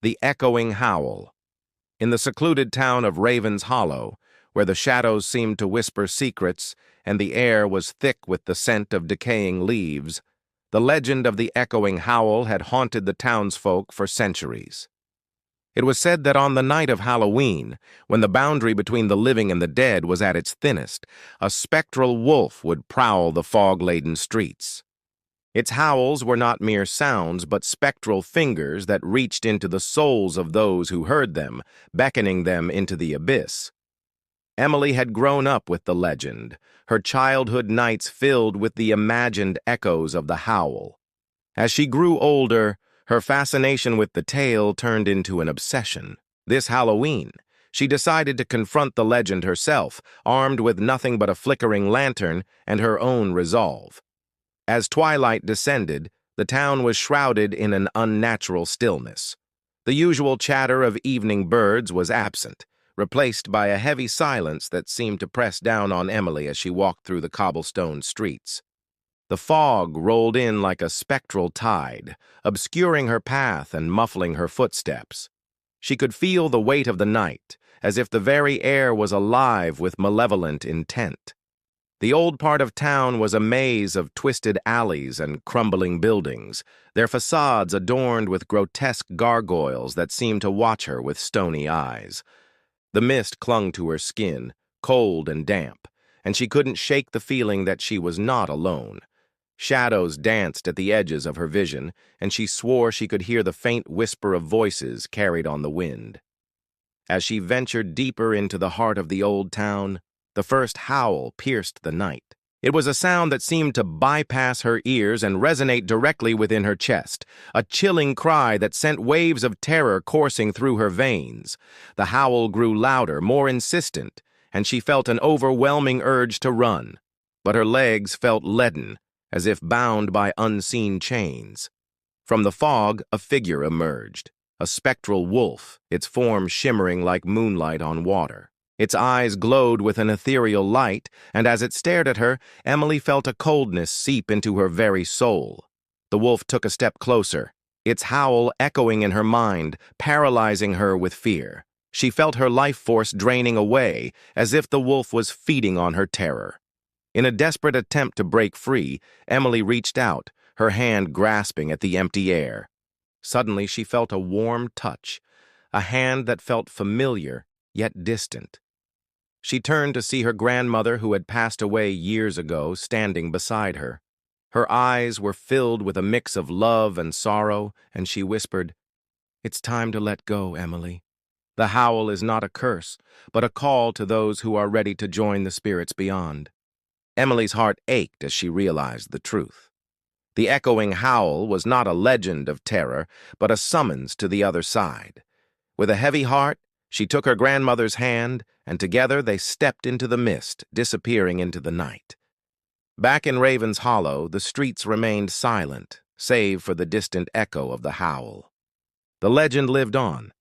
The Echoing Howl. In the secluded town of Raven's Hollow, where the shadows seemed to whisper secrets and the air was thick with the scent of decaying leaves, the legend of the Echoing Howl had haunted the townsfolk for centuries. It was said that on the night of Halloween, when the boundary between the living and the dead was at its thinnest, a spectral wolf would prowl the fog-laden streets. Its howls were not mere sounds, but spectral fingers that reached into the souls of those who heard them, beckoning them into the abyss. Emily had grown up with the legend, her childhood nights filled with the imagined echoes of the howl. As she grew older, her fascination with the tale turned into an obsession. This Halloween, she decided to confront the legend herself, armed with nothing but a flickering lantern and her own resolve. As twilight descended, the town was shrouded in an unnatural stillness. The usual chatter of evening birds was absent, replaced by a heavy silence that seemed to press down on Emily as she walked through the cobblestone streets. The fog rolled in like a spectral tide, obscuring her path and muffling her footsteps. She could feel the weight of the night, as if the very air was alive with malevolent intent. The old part of town was a maze of twisted alleys and crumbling buildings, their facades adorned with grotesque gargoyles that seemed to watch her with stony eyes. The mist clung to her skin, cold and damp, and she couldn't shake the feeling that she was not alone. Shadows danced at the edges of her vision, and she swore she could hear the faint whisper of voices carried on the wind. As she ventured deeper into the heart of the old town, the first howl pierced the night. It was a sound that seemed to bypass her ears and resonate directly within her chest, a chilling cry that sent waves of terror coursing through her veins. The howl grew louder, more insistent, and she felt an overwhelming urge to run. But her legs felt leaden, as if bound by unseen chains. From the fog, a figure emerged, a spectral wolf, its form shimmering like moonlight on water. Its eyes glowed with an ethereal light, and as it stared at her, Emily felt a coldness seep into her very soul. The wolf took a step closer, its howl echoing in her mind, paralyzing her with fear. She felt her life force draining away, as if the wolf was feeding on her terror. In a desperate attempt to break free, Emily reached out, her hand grasping at the empty air. Suddenly she felt a warm touch, a hand that felt familiar, yet distant. She turned to see her grandmother, who had passed away years ago, standing beside her. Her eyes were filled with a mix of love and sorrow, and she whispered, "It's time to let go, Emily. The howl is not a curse, but a call to those who are ready to join the spirits beyond." Emily's heart ached as she realized the truth. The echoing howl was not a legend of terror, but a summons to the other side. With a heavy heart, she took her grandmother's hand, and together they stepped into the mist, disappearing into the night. Back in Raven's Hollow, the streets remained silent, save for the distant echo of the howl. The legend lived on,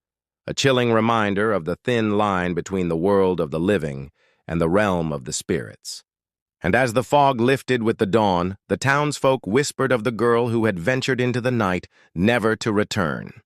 a chilling reminder of the thin line between the world of the living and the realm of the spirits. And as the fog lifted with the dawn, the townsfolk whispered of the girl who had ventured into the night, never to return.